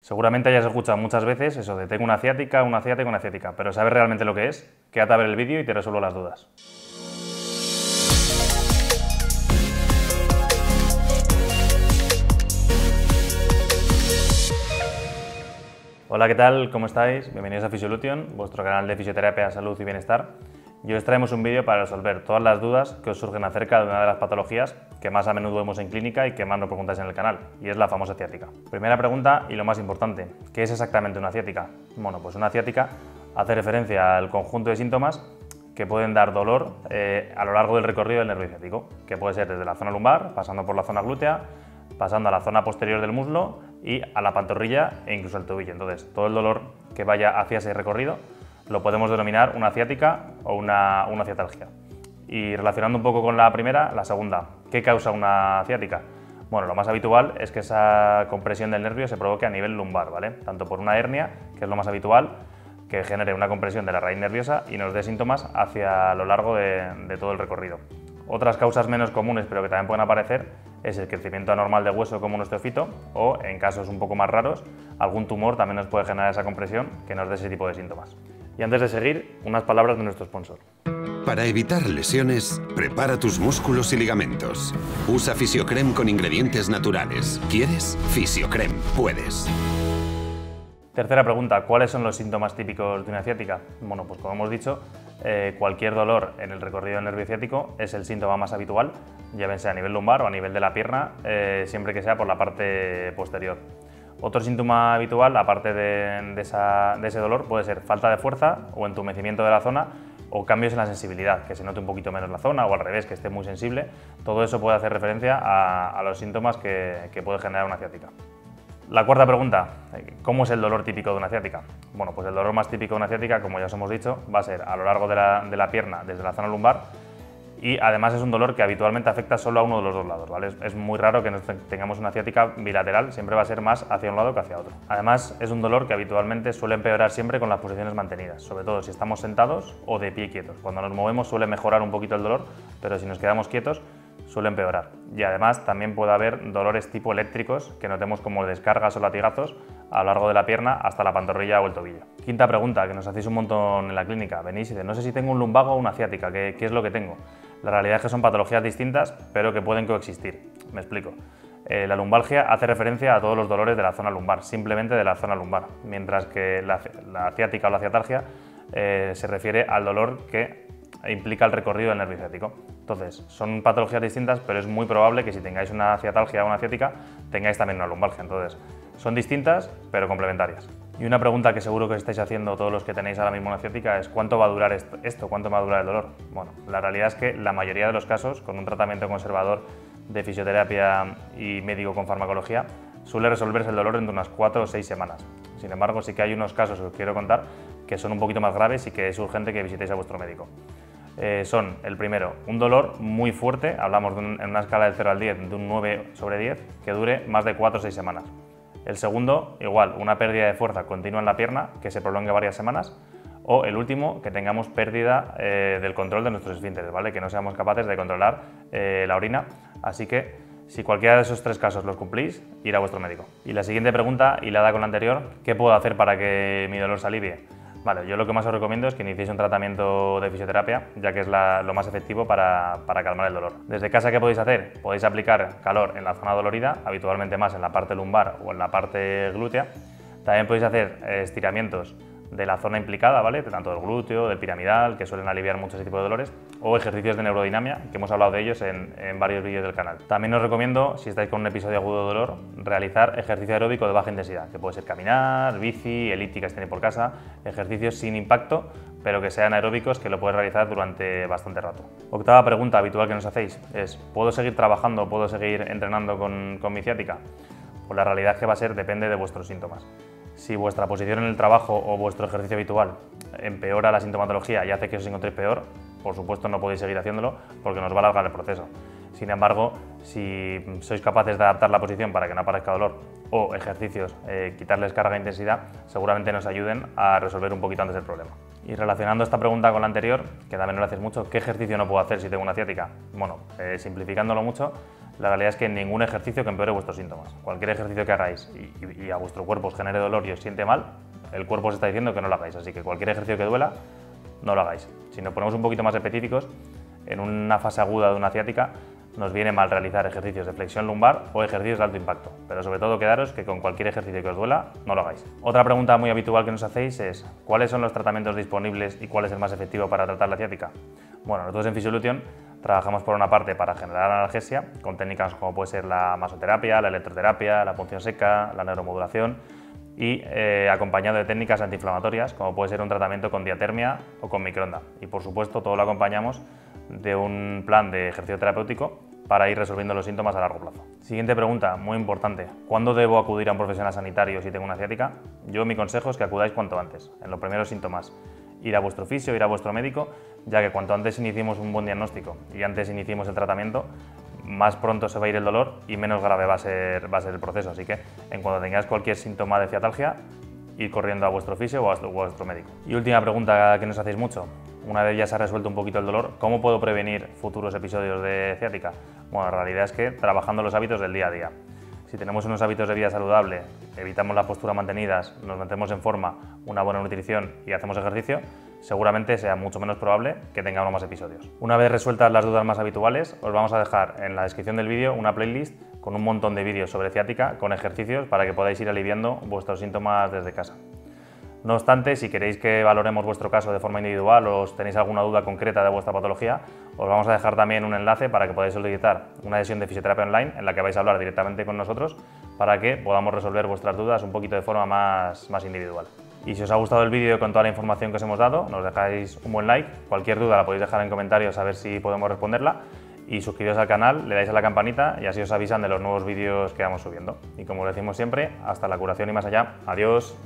Seguramente hayas escuchado muchas veces eso de tengo una ciática, pero ¿sabes realmente lo que es? Quédate a ver el vídeo y te resuelvo las dudas. Hola, ¿qué tal? ¿Cómo estáis? Bienvenidos a Fisiolution, vuestro canal de fisioterapia, salud y bienestar. Y hoy os traemos un vídeo para resolver todas las dudas que os surgen acerca de una de las patologías que más a menudo vemos en clínica y que más nos preguntáis en el canal, y es la famosa ciática. Primera pregunta y lo más importante, ¿qué es exactamente una ciática? Bueno, pues una ciática hace referencia al conjunto de síntomas que pueden dar dolor a lo largo del recorrido del nervio ciático, que puede ser desde la zona lumbar, pasando por la zona glútea, pasando a la zona posterior del muslo y a la pantorrilla e incluso al tobillo. Entonces, todo el dolor que vaya hacia ese recorrido lo podemos denominar una ciática o una ciatalgia. Y relacionando un poco con la primera, la segunda, ¿qué causa una ciática? Bueno, lo más habitual es que esa compresión del nervio se provoque a nivel lumbar, ¿vale? Tanto por una hernia, que es lo más habitual, que genere una compresión de la raíz nerviosa y nos dé síntomas hacia lo largo de todo el recorrido. Otras causas menos comunes, pero que también pueden aparecer, es el crecimiento anormal de hueso como un osteofito o, en casos un poco más raros, algún tumor también nos puede generar esa compresión que nos dé ese tipo de síntomas. Y antes de seguir, unas palabras de nuestro sponsor. Para evitar lesiones, prepara tus músculos y ligamentos. Usa Fisiocrem con ingredientes naturales. ¿Quieres? Fisiocrem. Puedes. Tercera pregunta, ¿cuáles son los síntomas típicos de una ciática? Bueno, pues como hemos dicho, cualquier dolor en el recorrido del nervio ciático es el síntoma más habitual, ya bien sea a nivel lumbar o a nivel de la pierna, siempre que sea por la parte posterior. Otro síntoma habitual, aparte de ese dolor, puede ser falta de fuerza o entumecimiento de la zona o cambios en la sensibilidad, que se note un poquito menos la zona o al revés, que esté muy sensible. Todo eso puede hacer referencia a los síntomas que puede generar una ciática. La cuarta pregunta, ¿cómo es el dolor típico de una ciática? Bueno, pues el dolor más típico de una ciática, como ya os hemos dicho, va a ser a lo largo de la pierna, desde la zona lumbar, y además es un dolor que habitualmente afecta solo a uno de los dos lados, ¿vale? Es muy raro que tengamos una ciática bilateral, siempre va a ser más hacia un lado que hacia otro. Además, es un dolor que habitualmente suele empeorar siempre con las posiciones mantenidas, sobre todo si estamos sentados o de pie quietos. Cuando nos movemos suele mejorar un poquito el dolor, pero si nos quedamos quietos suele empeorar. Y además también puede haber dolores tipo eléctricos que notemos como descargas o latigazos a lo largo de la pierna hasta la pantorrilla o el tobillo. Quinta pregunta, que nos hacéis un montón en la clínica. Venís y dices, no sé si tengo un lumbago o una ciática, ¿qué es lo que tengo? La realidad es que son patologías distintas, pero que pueden coexistir. Me explico. La lumbalgia hace referencia a todos los dolores de la zona lumbar, simplemente de la zona lumbar, mientras que la ciática o la ciatalgia se refiere al dolor que implica el recorrido del nervio ciático. Entonces, son patologías distintas, pero es muy probable que si tengáis una ciatalgia o una ciática, tengáis también una lumbalgia. Entonces, son distintas, pero complementarias. Y una pregunta que seguro que os estáis haciendo todos los que tenéis ahora mismo una ciática es ¿cuánto va a durar esto? ¿Cuánto va a durar el dolor? Bueno, la realidad es que la mayoría de los casos, con un tratamiento conservador de fisioterapia y médico con farmacología, suele resolverse el dolor entre unas 4 o 6 semanas. Sin embargo, sí que hay unos casos que os quiero contar que son un poquito más graves y que es urgente que visitéis a vuestro médico. Son, el primero, un dolor muy fuerte, hablamos en una escala del 0 al 10, de un 9/10, que dure más de 4 o 6 semanas. El segundo, igual, una pérdida de fuerza continua en la pierna, que se prolongue varias semanas. O el último, que tengamos pérdida del control de nuestros esfínteres, ¿vale? Que no seamos capaces de controlar la orina. Así que, si cualquiera de esos tres casos los cumplís, ir a vuestro médico. Y la siguiente pregunta, hilada con la anterior, ¿qué puedo hacer para que mi dolor se alivie? Vale, yo lo que más os recomiendo es que iniciéis un tratamiento de fisioterapia, ya que es lo más efectivo para calmar el dolor. Desde casa, ¿qué podéis hacer? Podéis aplicar calor en la zona dolorida, habitualmente más en la parte lumbar o en la parte glútea. También podéis hacer estiramientos de la zona implicada, ¿vale? Tanto del glúteo, del piramidal, que suelen aliviar mucho ese tipo de dolores, o ejercicios de neurodinamia, que hemos hablado de ellos en varios vídeos del canal. También os recomiendo, si estáis con un episodio agudo de dolor, realizar ejercicio aeróbico de baja intensidad, que puede ser caminar, bici, elíptica si tenéis por casa, ejercicios sin impacto, pero que sean aeróbicos, que lo podéis realizar durante bastante rato. Octava pregunta habitual que nos hacéis es, ¿puedo seguir trabajando, puedo seguir entrenando con mi ciática? Pues la realidad es que va a ser, depende de vuestros síntomas. Si vuestra posición en el trabajo o vuestro ejercicio habitual empeora la sintomatología y hace que os encontréis peor, por supuesto no podéis seguir haciéndolo porque nos va a alargar el proceso. Sin embargo, si sois capaces de adaptar la posición para que no aparezca dolor o ejercicios, quitarles carga e intensidad, seguramente nos ayuden a resolver un poquito antes el problema. Y relacionando esta pregunta con la anterior, que también nos lo haces mucho, ¿qué ejercicio no puedo hacer si tengo una ciática? Bueno, simplificándolo mucho, La realidad es que ningún ejercicio que empeore vuestros síntomas. Cualquier ejercicio que hagáis y a vuestro cuerpo os genere dolor y os siente mal, el cuerpo os está diciendo que no lo hagáis. Así que cualquier ejercicio que duela, no lo hagáis. Si nos ponemos un poquito más específicos, en una fase aguda de una ciática, nos viene mal realizar ejercicios de flexión lumbar o ejercicios de alto impacto, pero sobre todo quedaros que con cualquier ejercicio que os duela, no lo hagáis. Otra pregunta muy habitual que nos hacéis es ¿cuáles son los tratamientos disponibles y cuál es el más efectivo para tratar la ciática? Bueno, nosotros en Physiolution trabajamos por una parte para generar analgesia con técnicas como puede ser la masoterapia, la electroterapia, la punción seca, la neuromodulación y acompañado de técnicas antiinflamatorias como puede ser un tratamiento con diatermia o con microonda. Y por supuesto todo lo acompañamos de un plan de ejercicio terapéutico para ir resolviendo los síntomas a largo plazo. Siguiente pregunta, muy importante. ¿Cuándo debo acudir a un profesional sanitario si tengo una ciática? Yo mi consejo es que acudáis cuanto antes. En los primeros síntomas, ir a vuestro fisio, ir a vuestro médico, ya que cuanto antes iniciemos un buen diagnóstico y antes iniciemos el tratamiento, más pronto se va a ir el dolor y menos grave va a ser el proceso. Así que en cuanto tengáis cualquier síntoma de ciatalgia, ir corriendo a vuestro fisio o a vuestro médico. Y última pregunta que nos hacéis mucho. Una vez ya se ha resuelto un poquito el dolor, ¿cómo puedo prevenir futuros episodios de ciática? Bueno, la realidad es que trabajando los hábitos del día a día. Si tenemos unos hábitos de vida saludable, evitamos las posturas mantenidas, nos mantemos en forma, una buena nutrición y hacemos ejercicio, seguramente sea mucho menos probable que tengamos más episodios. Una vez resueltas las dudas más habituales, os vamos a dejar en la descripción del vídeo una playlist con un montón de vídeos sobre ciática con ejercicios para que podáis ir aliviando vuestros síntomas desde casa. No obstante, si queréis que valoremos vuestro caso de forma individual o os tenéis alguna duda concreta de vuestra patología, os vamos a dejar también un enlace para que podáis solicitar una sesión de fisioterapia online en la que vais a hablar directamente con nosotros para que podamos resolver vuestras dudas un poquito de forma más individual. Y si os ha gustado el vídeo con toda la información que os hemos dado, nos dejáis un buen like. Cualquier duda la podéis dejar en comentarios a ver si podemos responderla. Y suscribiros al canal, le dais a la campanita y así os avisan de los nuevos vídeos que vamos subiendo. Y como decimos siempre, hasta la curación y más allá. Adiós.